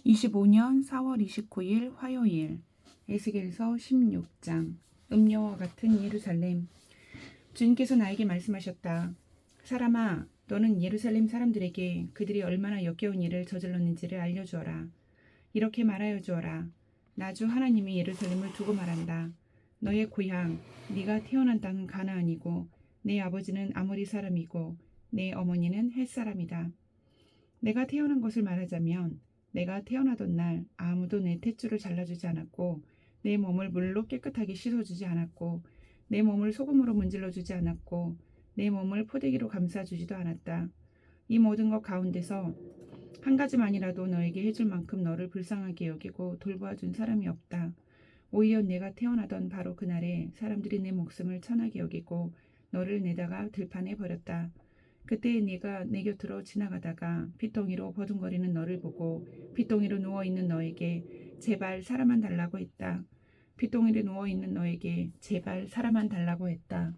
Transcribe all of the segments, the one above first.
25년 4월 29일 화요일 에스겔서 16장. 음녀와 같은 예루살렘. 주님께서 나에게 말씀하셨다. 사람아, 너는 예루살렘 사람들에게 그들이 얼마나 역겨운 일을 저질렀는지를 알려주어라. 이렇게 말하여 주어라. 나 주 하나님이 예루살렘을 두고 말한다. 너의 고향, 네가 태어난 땅은 가나안이고 내 아버지는 아모리 사람이고 내 어머니는 헷 사람이다. 내가 태어난 것을 말하자면 내가 태어나던 날 아무도 내 탯줄을 잘라주지 않았고 내 몸을 물로 깨끗하게 씻어주지 않았고 내 몸을 소금으로 문질러주지 않았고 내 몸을 포대기로 감싸주지도 않았다. 이 모든 것 가운데서 한 가지만이라도 너에게 해줄 만큼 너를 불쌍하게 여기고 돌보아준 사람이 없다. 오히려 내가 태어나던 바로 그날에 사람들이 내 목숨을 천하게 여기고 너를 내다가 들판에 버렸다. 그때 네가 내 곁으로 지나가다가 핏덩이로 버둥거리는 너를 보고 핏덩이로 누워있는 너에게 제발 사람만 달라고 했다. 핏덩이로 누워있는 너에게 제발 사람만 달라고 했다.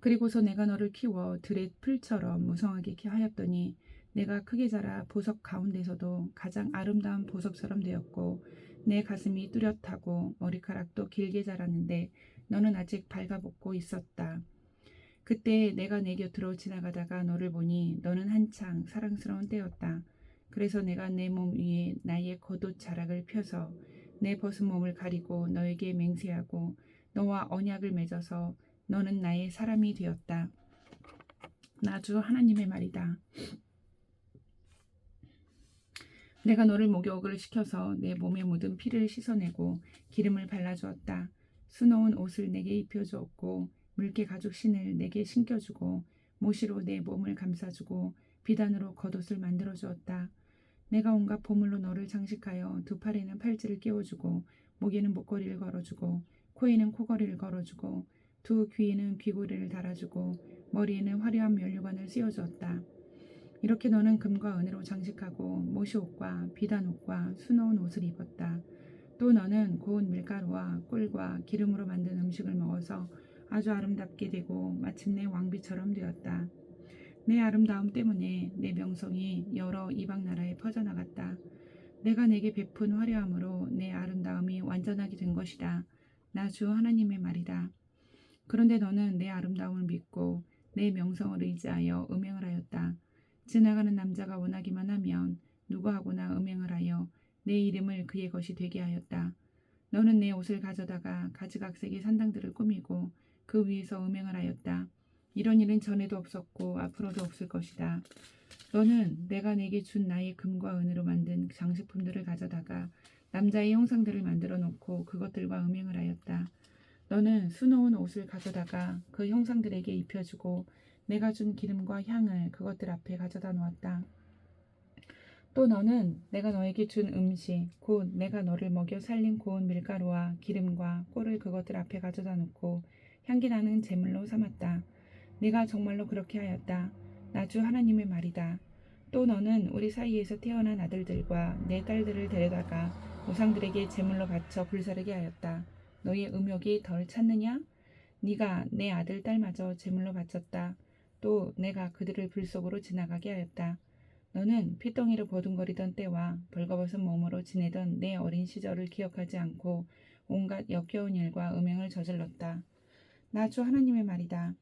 그리고서 내가 너를 키워 들의 풀처럼 무성하게 하였더니 내가 크게 자라 보석 가운데서도 가장 아름다운 보석처럼 되었고 내 가슴이 뚜렷하고 머리카락도 길게 자랐는데 너는 아직 발가벗고 있었다. 그때 내가 내 곁으로 지나가다가 너를 보니 너는 한창 사랑스러운 때였다. 그래서 내가 내 몸 위에 나의 겉옷 자락을 펴서 내 벗은 몸을 가리고 너에게 맹세하고 너와 언약을 맺어서 너는 나의 사람이 되었다. 나 주 하나님의 말이다. 내가 너를 목욕을 시켜서 내 몸에 묻은 피를 씻어내고 기름을 발라주었다. 수놓은 옷을 내게 입혀주었고 물개 가죽 신을 내게 신겨주고 모시로 내 몸을 감싸주고 비단으로 겉옷을 만들어주었다. 내가 온갖 보물로 너를 장식하여 두 팔에는 팔찌를 끼워주고 목에는 목걸이를 걸어주고 코에는 코걸이를 걸어주고 두 귀에는 귀고리를 달아주고 머리에는 화려한 면류관을 씌워주었다. 이렇게 너는 금과 은으로 장식하고 모시옷과 비단옷과 수놓은 옷을 입었다. 또 너는 고운 밀가루와 꿀과 기름으로 만든 음식을 먹어서 아주 아름답게 되고 마침내 왕비처럼 되었다. 내 아름다움 때문에 내 명성이 여러 이방 나라에 퍼져나갔다. 내가 내게 베푼 화려함으로 내 아름다움이 완전하게 된 것이다. 나 주 하나님의 말이다. 그런데 너는 내 아름다움을 믿고 내 명성을 의지하여 음행을 하였다. 지나가는 남자가 원하기만 하면 누구하고나 음행을 하여 내 이름을 그의 것이 되게 하였다. 너는 내 옷을 가져다가 가지각색의 산당들을 꾸미고 그 위에서 음행을 하였다. 이런 일은 전에도 없었고 앞으로도 없을 것이다. 너는 내가 내게 준 나의 금과 은으로 만든 장식품들을 가져다가 남자의 형상들을 만들어 놓고 그것들과 음행을 하였다. 너는 수놓은 옷을 가져다가 그 형상들에게 입혀주고 내가 준 기름과 향을 그것들 앞에 가져다 놓았다. 또 너는 내가 너에게 준 음식 곧 내가 너를 먹여 살린 고운 밀가루와 기름과 꿀을 그것들 앞에 가져다 놓고 향기나는 제물로 삼았다. 네가 정말로 그렇게 하였다. 나 주 하나님의 말이다. 또 너는 우리 사이에서 태어난 아들들과 내 딸들을 데려다가 우상들에게 제물로 바쳐 불사르게 하였다. 너의 음욕이 덜 찼느냐? 네가 내 아들 딸마저 제물로 바쳤다. 또 내가 그들을 불 속으로 지나가게 하였다. 너는 핏덩이로 버둥거리던 때와 벌거벗은 몸으로 지내던 내 어린 시절을 기억하지 않고 온갖 역겨운 일과 음행을 저질렀다. 나 주 하나님의 말이다.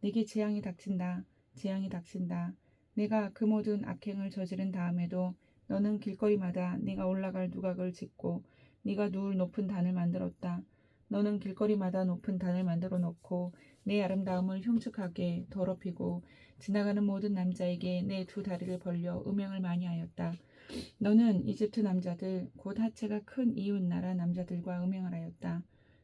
내게 재앙이 닥친다. 재앙이 닥친다. 내가 그 모든 악행을 저지른 다음에도 너는 길거리마다 네가 올라갈 누각을 짓고 네가 누울 높은 단을 만들었다. 너는 길거리마다 높은 단을 만들어 놓고 내 아름다움을 흉측하게 더럽히고 지나가는 모든 남자에게 내 두 다리를 벌려 음행을 많이 하였다. 너는 이집트 남자들 곧 하체가 큰 이웃 나라 남자들과 음행을 하였다.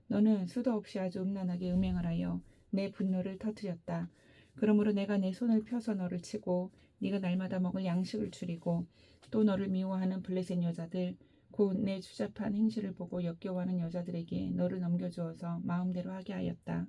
너는 수도 없이 아주 음란하게 음행을 하여 내 분노를 터뜨렸다. 그러므로 내가 내 손을 펴서 너를 치고 네가 날마다 먹을 양식을 줄이고 또 너를 미워하는 블레셋 여자들 곧 내 추잡한 행실을 보고 역겨워하는 여자들에게 너를 넘겨주어서 마음대로 하게 하였다.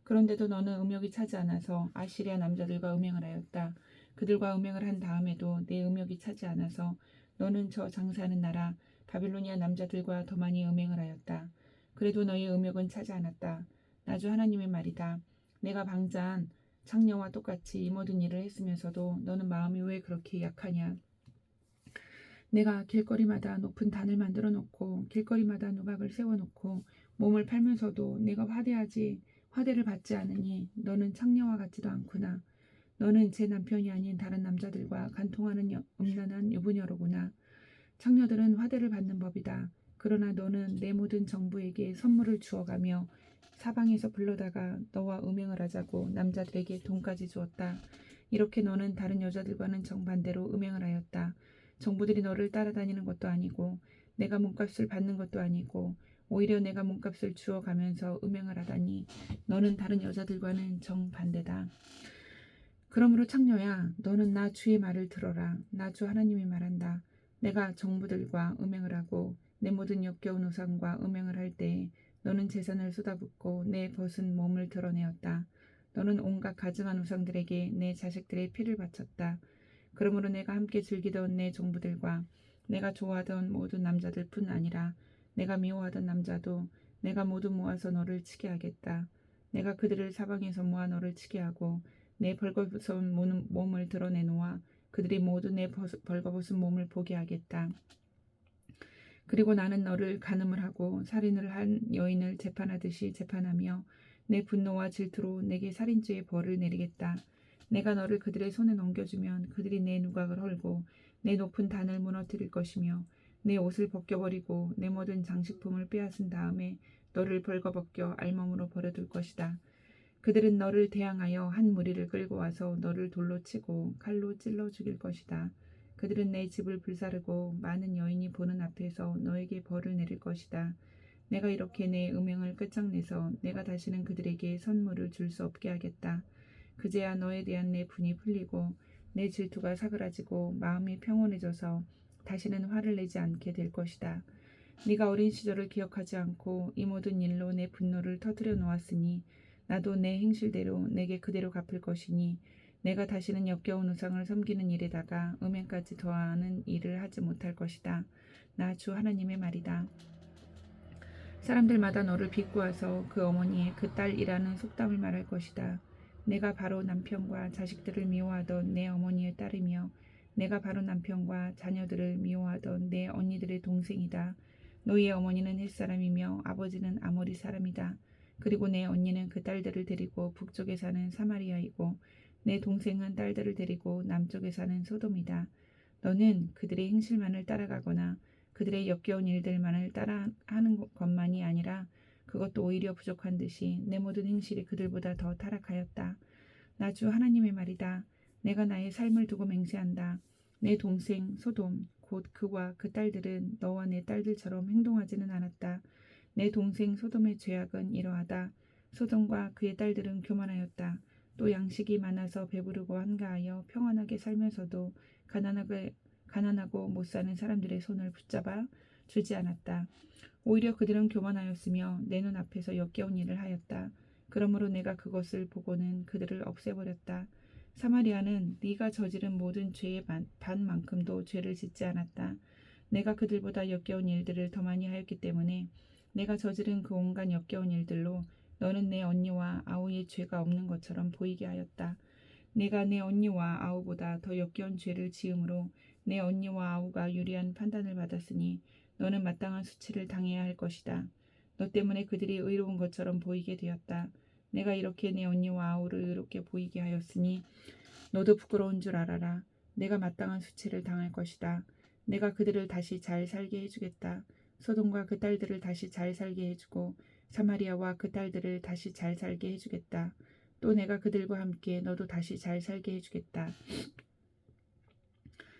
그런데도 너는 음욕이 차지 않아서 아시리아 남자들과 음행을 하였다. 그들과 음행을 한 다음에도 내 음욕이 차지 않아서 너는 저 장사하는 나라 바빌로니아 남자들과 더 많이 음행을 하였다. 그래도 너의 음욕은 차지 않았다. 나 주 하나님의 말이다. 내가 방자한 창녀와 똑같이 이 모든 일을 했으면서도 너는 마음이 왜 그렇게 약하냐? 내가 길거리마다 높은 단을 만들어 놓고 길거리마다 누각을 세워 놓고 몸을 팔면서도 내가 화대를 받지 않으니 너는 창녀와 같지도 않구나. 너는 제 남편이 아닌 다른 남자들과 간통하는 음란한 유부녀로구나. 창녀들은 화대를 받는 법이다. 그러나 너는 내 모든 정부에게 선물을 주어가며 사방에서 불러다가 너와 음행을 하자고 남자들에게 돈까지 주었다. 이렇게 너는 다른 여자들과는 정반대로 음행을 하였다. 정부들이 너를 따라다니는 것도 아니고 내가 몸값을 받는 것도 아니고 오히려 내가 몸값을 주어가면서 음행을 하다니 너는 다른 여자들과는 정반대다. 그러므로 창녀야, 너는 나 주의 말을 들어라. 나 주 하나님이 말한다. 내가 정부들과 음행을 하고 내 모든 역겨운 우상과 음행을 할 때에 너는 재산을 쏟아붓고 내 벗은 몸을 드러내었다. 너는 온갖 가증한 우상들에게 내 자식들의 피를 바쳤다. 그러므로 내가 함께 즐기던 내 종부들과 내가 좋아하던 모든 남자들뿐 아니라 내가 미워하던 남자도 내가 모두 모아서 너를 치게 하겠다. 내가 그들을 사방에서 모아 너를 치게 하고 내 벌거벗은 몸을 드러내놓아 그들이 모두 내 벌거벗은 몸을 보게 하겠다. 그리고 나는 너를 간음을 하고 살인을 한 여인을 재판하듯이 재판하며 내 분노와 질투로 내게 살인죄의 벌을 내리겠다. 내가 너를 그들의 손에 넘겨주면 그들이 내 누각을 헐고 내 높은 단을 무너뜨릴 것이며 내 옷을 벗겨버리고 내 모든 장식품을 빼앗은 다음에 너를 벌거벗겨 알몸으로 버려둘 것이다. 그들은 너를 대항하여 한 무리를 끌고 와서 너를 돌로 치고 칼로 찔러 죽일 것이다. 그들은 내 집을 불사르고 많은 여인이 보는 앞에서 너에게 벌을 내릴 것이다. 내가 이렇게 내 음행을 끝장내서 내가 다시는 그들에게 선물을 줄 수 없게 하겠다. 그제야 너에 대한 내 분이 풀리고 내 질투가 사그라지고 마음이 평온해져서 다시는 화를 내지 않게 될 것이다. 네가 어린 시절을 기억하지 않고 이 모든 일로 내 분노를 터뜨려 놓았으니 나도 내 행실대로 내게 그대로 갚을 것이니 내가 다시는 역겨운 우상을 섬기는 일에다가 음행까지 더하는 일을 하지 못할 것이다. 나 주 하나님의 말이다. 사람들마다 너를 비꼬아서 그 어머니의 그 딸이라는 속담을 말할 것이다. 내가 바로 남편과 자식들을 미워하던 내 어머니의 딸이며 내가 바로 남편과 자녀들을 미워하던 내 언니들의 동생이다. 너희의 어머니는 햇사람이며 아버지는 아모리 사람이다. 그리고 내 언니는 그 딸들을 데리고 북쪽에 사는 사마리아이고 내 동생은 딸들을 데리고 남쪽에 사는 소돔이다. 너는 그들의 행실만을 따라가거나 그들의 역겨운 일들만을 따라하는 것만이 아니라 그것도 오히려 부족한 듯이 내 모든 행실이 그들보다 더 타락하였다. 나 주 하나님의 말이다. 내가 나의 삶을 두고 맹세한다. 내 동생 소돔 곧 그와 그 딸들은 너와 내 딸들처럼 행동하지는 않았다. 내 동생 소돔의 죄악은 이러하다. 소돔과 그의 딸들은 교만하였다. 또 양식이 많아서 배부르고 한가하여 평안하게 살면서도 가난하고 못 사는 사람들의 손을 붙잡아 주지 않았다. 오히려 그들은 교만하였으며 내 눈 앞에서 역겨운 일을 하였다. 그러므로 내가 그것을 보고는 그들을 없애버렸다. 사마리아는 네가 저지른 모든 죄의 반만큼도 죄를 짓지 않았다. 내가 그들보다 역겨운 일들을 더 많이 하였기 때문에 내가 저지른 그 온갖 역겨운 일들로 너는 내 언니와 아우의 죄가 없는 것처럼 보이게 하였다. 내가 내 언니와 아우보다 더 역겨운 죄를 지음으로 내 언니와 아우가 유리한 판단을 받았으니 너는 마땅한 수치를 당해야 할 것이다. 너 때문에 그들이 의로운 것처럼 보이게 되었다. 내가 이렇게 내 언니와 아우를 의롭게 보이게 하였으니 너도 부끄러운 줄 알아라. 내가 마땅한 수치를 당할 것이다. 내가 그들을 다시 잘 살게 해주겠다. 소돔과 그 딸들을 다시 잘 살게 해주고 사마리아와 그 딸들을 다시 잘 살게 해주겠다. 또 내가 그들과 함께 너도 다시 잘 살게 해주겠다.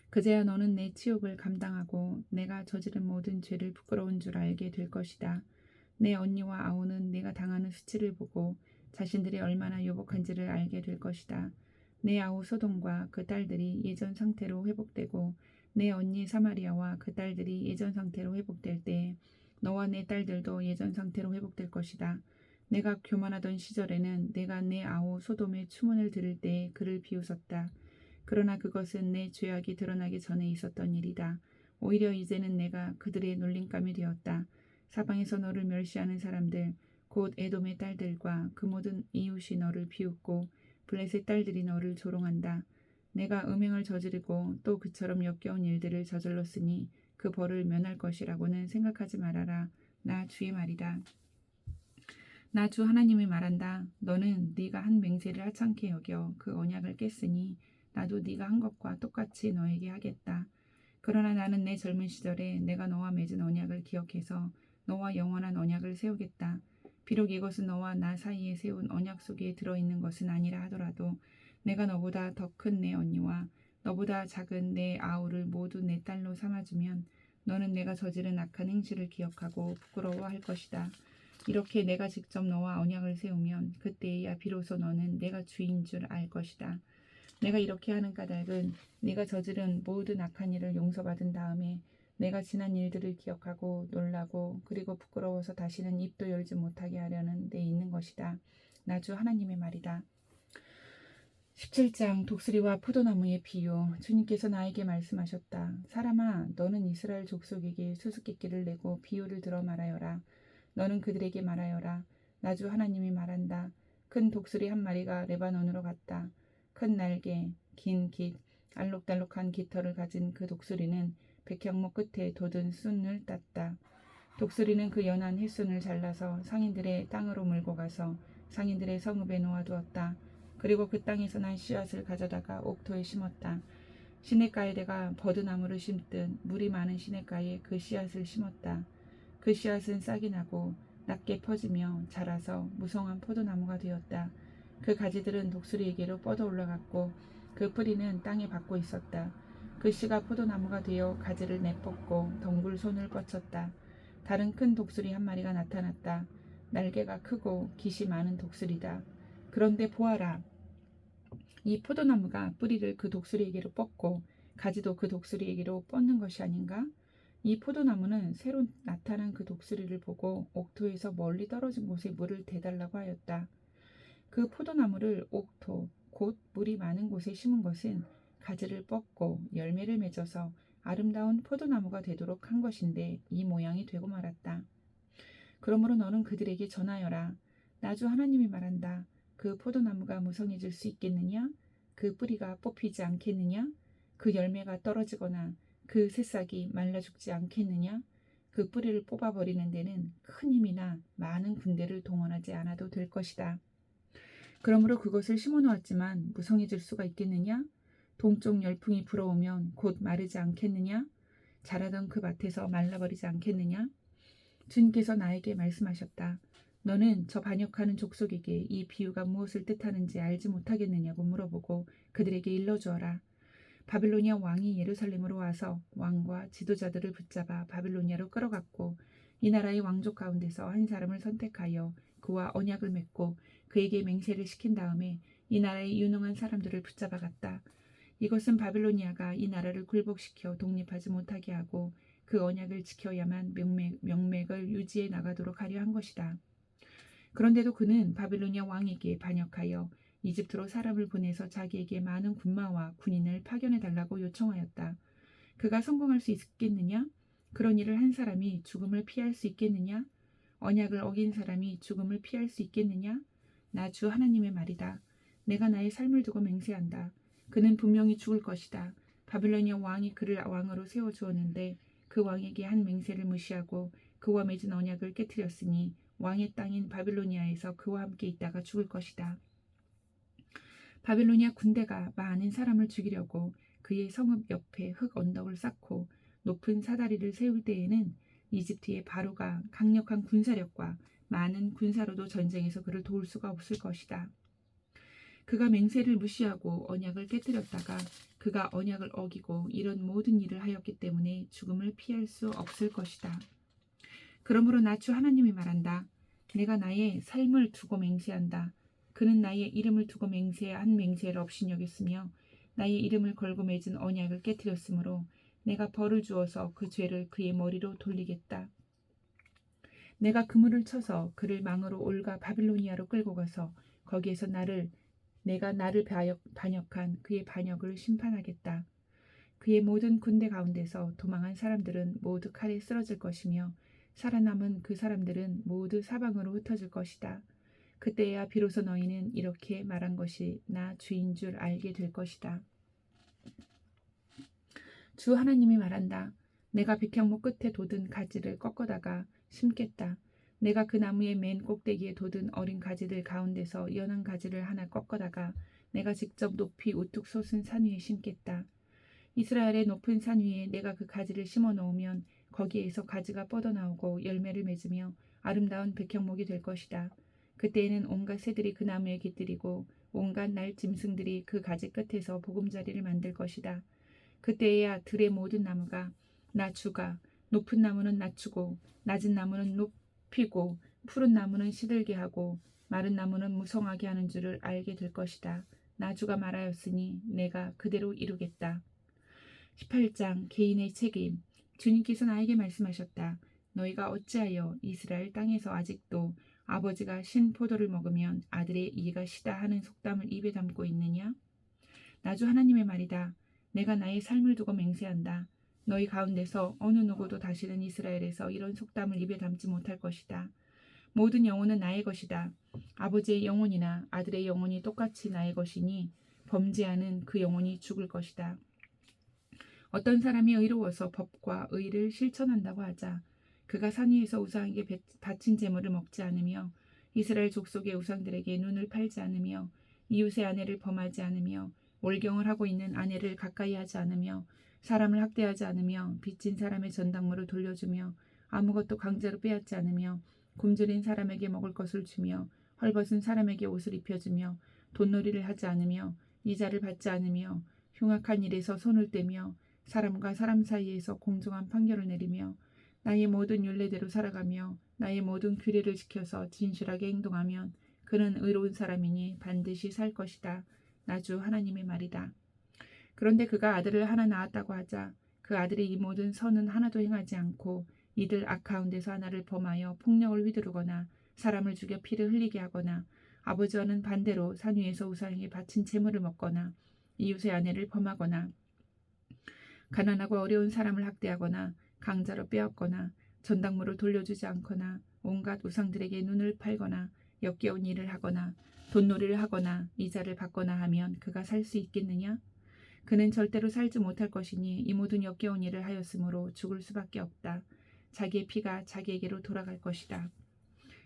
그제야 너는 내 치욕을 감당하고 내가 저지른 모든 죄를 부끄러운 줄 알게 될 것이다. 내 언니와 아우는 내가 당하는 수치를 보고 자신들이 얼마나 유복한지를 알게 될 것이다. 내 아우 소돔과 그 딸들이 예전 상태로 회복되고 내 언니 사마리아와 그 딸들이 예전 상태로 회복될 때 너와 내 딸들도 예전 상태로 회복될 것이다. 내가 교만하던 시절에는 내가 내 아우 소돔의 추문을 들을 때 그를 비웃었다. 그러나 그것은 내 죄악이 드러나기 전에 있었던 일이다. 오히려 이제는 내가 그들의 놀림감이 되었다. 사방에서 너를 멸시하는 사람들, 곧 에돔의 딸들과 그 모든 이웃이 너를 비웃고 블레셋 딸들이 너를 조롱한다. 내가 음행을 저지르고 또 그처럼 역겨운 일들을 저질렀으니 그 벌을 면할 것이라고는 생각하지 말아라. 나 주의 말이다. 나 주 하나님이 말한다. 너는 네가 한 맹세를 하찮게 여겨 그 언약을 깼으니 나도 네가 한 것과 똑같이 너에게 하겠다. 그러나 나는 내 젊은 시절에 내가 너와 맺은 언약을 기억해서 너와 영원한 언약을 세우겠다. 비록 이것은 너와 나 사이에 세운 언약 속에 들어있는 것은 아니라 하더라도 내가 너보다 더 큰 내 언니와 너보다 작은 내 아우를 모두 내 딸로 삼아주면 너는 내가 저지른 악한 행실을 기억하고 부끄러워할 것이다. 이렇게 내가 직접 너와 언약을 세우면 그때야 비로소 너는 내가 주인 줄 알 것이다. 내가 이렇게 하는 까닭은 네가 저지른 모든 악한 일을 용서받은 다음에 내가 지난 일들을 기억하고 놀라고 그리고 부끄러워서 다시는 입도 열지 못하게 하려는 데 있는 것이다. 나 주 하나님의 말이다. 17장 독수리와 포도나무의 비유. 주님께서 나에게 말씀하셨다. 사람아, 너는 이스라엘 족속에게 수수께끼를 내고 비유를 들어 말하여라. 너는 그들에게 말하여라. 나 주 하나님이 말한다. 큰 독수리 한 마리가 레바논으로 갔다. 큰 날개, 긴 깃, 알록달록한 깃털을 가진 그 독수리는 백향목 끝에 돋은 순을 땄다. 독수리는 그 연한 햇순을 잘라서 상인들의 땅으로 몰고 가서 상인들의 성읍에 놓아두었다. 그리고 그 땅에서 난 씨앗을 가져다가 옥토에 심었다. 시냇가에다가 버드나무를 심듯 물이 많은 시냇가에 그 씨앗을 심었다. 그 씨앗은 싹이 나고 낮게 퍼지며 자라서 무성한 포도나무가 되었다. 그 가지들은 독수리에게로 뻗어 올라갔고 그 뿌리는 땅에 박고 있었다. 그 씨가 포도나무가 되어 가지를 내뻗고 덩굴 손을 뻗쳤다. 다른 큰 독수리 한 마리가 나타났다. 날개가 크고 깃이 많은 독수리다. 그런데 보아라. 이 포도나무가 뿌리를 그 독수리에게로 뻗고 가지도 그 독수리에게로 뻗는 것이 아닌가? 이 포도나무는 새로 나타난 그 독수리를 보고 옥토에서 멀리 떨어진 곳에 물을 대달라고 하였다. 그 포도나무를 옥토, 곧 물이 많은 곳에 심은 것은 가지를 뻗고 열매를 맺어서 아름다운 포도나무가 되도록 한 것인데 이 모양이 되고 말았다. 그러므로 너는 그들에게 전하여라. 나 주 하나님이 말한다. 그 포도나무가 무성해질 수 있겠느냐? 그 뿌리가 뽑히지 않겠느냐? 그 열매가 떨어지거나 그 새싹이 말라 죽지 않겠느냐? 그 뿌리를 뽑아버리는 데는 큰 힘이나 많은 군대를 동원하지 않아도 될 것이다. 그러므로 그것을 심어놓았지만 무성해질 수가 있겠느냐? 동쪽 열풍이 불어오면 곧 마르지 않겠느냐? 자라던 그 밭에서 말라버리지 않겠느냐? 주님께서 나에게 말씀하셨다. 너는 저 반역하는 족속에게 이 비유가 무엇을 뜻하는지 알지 못하겠느냐고 물어보고 그들에게 일러주어라. 바빌로니아 왕이 예루살렘으로 와서 왕과 지도자들을 붙잡아 바빌로니아로 끌어갔고 이 나라의 왕족 가운데서 한 사람을 선택하여 그와 언약을 맺고 그에게 맹세를 시킨 다음에 이 나라의 유능한 사람들을 붙잡아 갔다. 이것은 바빌로니아가 이 나라를 굴복시켜 독립하지 못하게 하고 그 언약을 지켜야만 명맥을 유지해 나가도록 하려 한 것이다. 그런데도 그는 바빌로니아 왕에게 반역하여 이집트로 사람을 보내서 자기에게 많은 군마와 군인을 파견해 달라고 요청하였다. 그가 성공할 수 있겠느냐? 그런 일을 한 사람이 죽음을 피할 수 있겠느냐? 언약을 어긴 사람이 죽음을 피할 수 있겠느냐? 나 주 하나님의 말이다. 내가 나의 삶을 두고 맹세한다. 그는 분명히 죽을 것이다. 바빌로니아 왕이 그를 왕으로 세워주었는데 그 왕에게 한 맹세를 무시하고 그와 맺은 언약을 깨뜨렸으니 왕의 땅인 바빌로니아에서 그와 함께 있다가 죽을 것이다. 바빌로니아 군대가 많은 사람을 죽이려고 그의 성읍 옆에 흙 언덕을 쌓고 높은 사다리를 세울 때에는 이집트의 바로가 강력한 군사력과 많은 군사로도 전쟁에서 그를 도울 수가 없을 것이다. 그가 맹세를 무시하고 언약을 깨뜨렸다가 그가 언약을 어기고 이런 모든 일을 하였기 때문에 죽음을 피할 수 없을 것이다. 그러므로 나 주 하나님이 말한다. 내가 나의 삶을 두고 맹세한다. 그는 나의 이름을 두고 맹세한 맹세를 업신여겼으며 나의 이름을 걸고 맺은 언약을 깨뜨렸으므로 내가 벌을 주어서 그 죄를 그의 머리로 돌리겠다. 내가 그물을 쳐서 그를 망으로 올가 바빌로니아로 끌고 가서 거기에서 내가 나를 반역한 그의 반역을 심판하겠다. 그의 모든 군대 가운데서 도망한 사람들은 모두 칼에 쓰러질 것이며 살아남은 그 사람들은 모두 사방으로 흩어질 것이다. 그때야 비로소 너희는 이렇게 말한 것이 나 주인 줄 알게 될 것이다. 주 하나님이 말한다. 내가 백향목 끝에 돋은 가지를 꺾어다가 심겠다. 내가 그 나무의 맨 꼭대기에 돋은 어린 가지들 가운데서 연한 가지를 하나 꺾어다가 내가 직접 높이 우뚝 솟은 산 위에 심겠다. 이스라엘의 높은 산 위에 내가 그 가지를 심어 놓으면 거기에서 가지가 뻗어나오고 열매를 맺으며 아름다운 백향목이 될 것이다. 그때에는 온갖 새들이 그 나무에 깃들이고 온갖 날 짐승들이 그 가지 끝에서 보금자리를 만들 것이다. 그때에야 들의 모든 나무가 나 주가 높은 나무는 낮추고 낮은 나무는 높이고 푸른 나무는 시들게 하고 마른 나무는 무성하게 하는 줄을 알게 될 것이다. 나 주가 말하였으니 내가 그대로 이루겠다. 18장 개인의 책임. 주님께서 나에게 말씀하셨다. 너희가 어찌하여 이스라엘 땅에서 아직도 아버지가 신 포도를 먹으면 아들의 이가 시다 하는 속담을 입에 담고 있느냐? 나주 하나님의 말이다. 내가 나의 삶을 두고 맹세한다. 너희 가운데서 어느 누구도 다시는 이스라엘에서 이런 속담을 입에 담지 못할 것이다. 모든 영혼은 나의 것이다. 아버지의 영혼이나 아들의 영혼이 똑같이 나의 것이니 범죄하는 그 영혼이 죽을 것이다. 어떤 사람이 의로워서 법과 의를 실천한다고 하자 그가 산 위에서 우상에게 바친 제물을 먹지 않으며 이스라엘 족속의 우상들에게 눈을 팔지 않으며 이웃의 아내를 범하지 않으며 월경을 하고 있는 아내를 가까이 하지 않으며 사람을 학대하지 않으며 빚진 사람의 전당물을 돌려주며 아무것도 강제로 빼앗지 않으며 굶주린 사람에게 먹을 것을 주며 헐벗은 사람에게 옷을 입혀주며 돈놀이를 하지 않으며 이자를 받지 않으며 흉악한 일에서 손을 떼며 사람과 사람 사이에서 공정한 판결을 내리며 나의 모든 율례대로 살아가며 나의 모든 규례를 지켜서 진실하게 행동하면 그는 의로운 사람이니 반드시 살 것이다. 나주 하나님의 말이다. 그런데 그가 아들을 하나 낳았다고 하자 그 아들이 이 모든 선은 하나도 행하지 않고 이들 악 가운데서 하나를 범하여 폭력을 휘두르거나 사람을 죽여 피를 흘리게 하거나 아버지와는 반대로 산 위에서 우상에게 바친 재물을 먹거나 이웃의 아내를 범하거나 가난하고 어려운 사람을 학대하거나 강자로 빼앗거나 전당물을 돌려주지 않거나 온갖 우상들에게 눈을 팔거나 역겨운 일을 하거나 돈놀이를 하거나 이자를 받거나 하면 그가 살 수 있겠느냐? 그는 절대로 살지 못할 것이니 이 모든 역겨운 일을 하였으므로 죽을 수밖에 없다. 자기의 피가 자기에게로 돌아갈 것이다.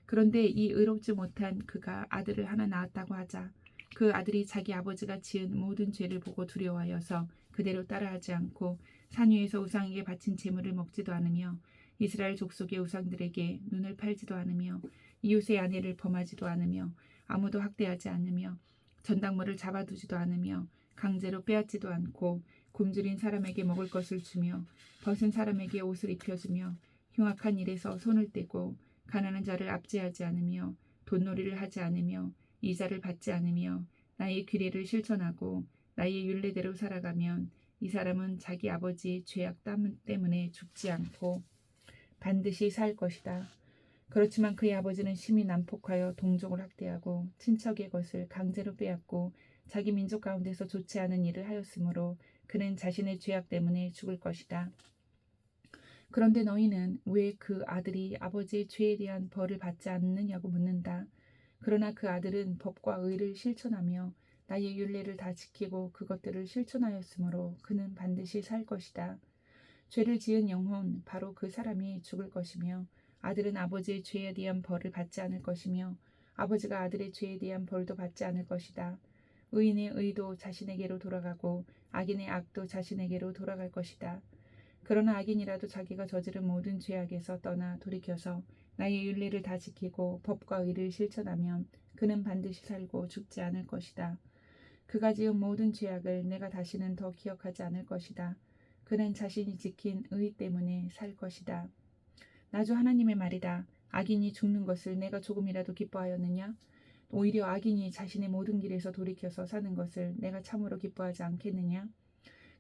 그런데 이 의롭지 못한 그가 아들을 하나 낳았다고 하자 그 아들이 자기 아버지가 지은 모든 죄를 보고 두려워하여서 그대로 따라하지 않고 산 위에서 우상에게 바친 제물을 먹지도 않으며 이스라엘 족속의 우상들에게 눈을 팔지도 않으며 이웃의 아내를 범하지도 않으며 아무도 학대하지 않으며 전당물을 잡아두지도 않으며 강제로 빼앗지도 않고 굶주린 사람에게 먹을 것을 주며 벗은 사람에게 옷을 입혀주며 흉악한 일에서 손을 떼고 가난한 자를 압제하지 않으며 돈놀이를 하지 않으며 이자를 받지 않으며 나의 규례를 실천하고 나의 율례대로 살아가면 이 사람은 자기 아버지의 죄악 때문에 죽지 않고 반드시 살 것이다. 그렇지만 그의 아버지는 심히 난폭하여 동족을 학대하고 친척의 것을 강제로 빼앗고 자기 민족 가운데서 좋지 않은 일을 하였으므로 그는 자신의 죄악 때문에 죽을 것이다. 그런데 너희는 왜 그 아들이 아버지의 죄에 대한 벌을 받지 않느냐고 묻는다. 그러나 그 아들은 법과 의를 실천하며 나의 율례를 다 지키고 그것들을 실천하였으므로 그는 반드시 살 것이다. 죄를 지은 영혼 바로 그 사람이 죽을 것이며 아들은 아버지의 죄에 대한 벌을 받지 않을 것이며 아버지가 아들의 죄에 대한 벌도 받지 않을 것이다. 의인의 의도 자신에게로 돌아가고 악인의 악도 자신에게로 돌아갈 것이다. 그러나 악인이라도 자기가 저지른 모든 죄악에서 떠나 돌이켜서 나의 율례를 다 지키고 법과 의를 실천하면 그는 반드시 살고 죽지 않을 것이다. 그가 지은 모든 죄악을 내가 다시는 더 기억하지 않을 것이다. 그는 자신이 지킨 의 때문에 살 것이다. 나주 하나님의 말이다. 악인이 죽는 것을 내가 조금이라도 기뻐하였느냐? 오히려 악인이 자신의 모든 길에서 돌이켜서 사는 것을 내가 참으로 기뻐하지 않겠느냐?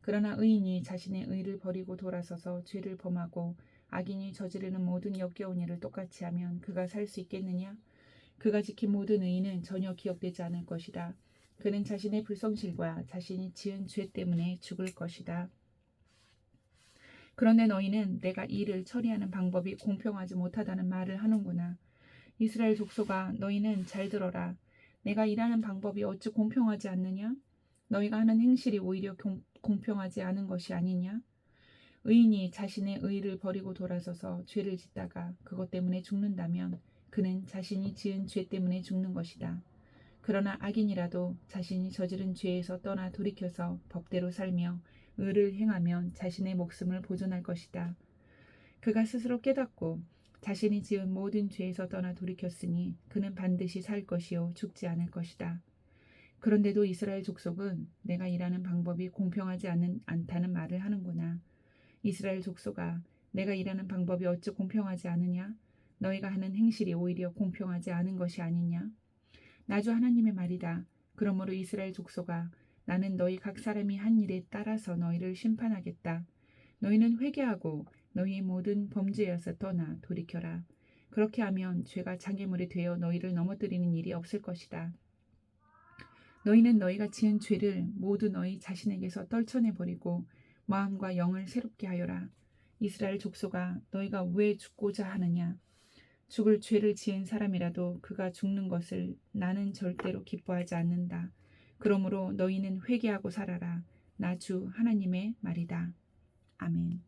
그러나 의인이 자신의 의를 버리고 돌아서서 죄를 범하고 악인이 저지르는 모든 역겨운 일을 똑같이 하면 그가 살 수 있겠느냐? 그가 지킨 모든 의는 전혀 기억되지 않을 것이다. 그는 자신의 불성실과 자신이 지은 죄 때문에 죽을 것이다. 그런데 너희는 내가 이 일을 처리하는 방법이 공평하지 못하다는 말을 하는구나. 이스라엘 족속아, 너희는 잘 들어라. 내가 일하는 방법이 어찌 공평하지 않느냐? 너희가 하는 행실이 오히려 공평하지 않은 것이 아니냐? 의인이 자신의 의를 버리고 돌아서서 죄를 짓다가 그것 때문에 죽는다면 그는 자신이 지은 죄 때문에 죽는 것이다. 그러나 악인이라도 자신이 저지른 죄에서 떠나 돌이켜서 법대로 살며 의를 행하면 자신의 목숨을 보존할 것이다. 그가 스스로 깨닫고 자신이 지은 모든 죄에서 떠나 돌이켰으니 그는 반드시 살 것이요 죽지 않을 것이다. 그런데도 이스라엘 족속은 내가 일하는 방법이 공평하지 않다는 말을 하는구나. 이스라엘 족속아, 내가 일하는 방법이 어찌 공평하지 않으냐? 너희가 하는 행실이 오히려 공평하지 않은 것이 아니냐? 나 주 하나님의 말이다. 그러므로 이스라엘 족속아, 나는 너희 각 사람이 한 일에 따라서 너희를 심판하겠다. 너희는 회개하고 너희의 모든 범죄에서 떠나 돌이켜라. 그렇게 하면 죄가 장애물이 되어 너희를 넘어뜨리는 일이 없을 것이다. 너희는 너희가 지은 죄를 모두 너희 자신에게서 떨쳐내버리고 마음과 영을 새롭게 하여라. 이스라엘 족속아, 너희가 왜 죽고자 하느냐? 죽을 죄를 지은 사람이라도 그가 죽는 것을 나는 절대로 기뻐하지 않는다. 그러므로 너희는 회개하고 살아라. 나 주 하나님의 말이다. 아멘.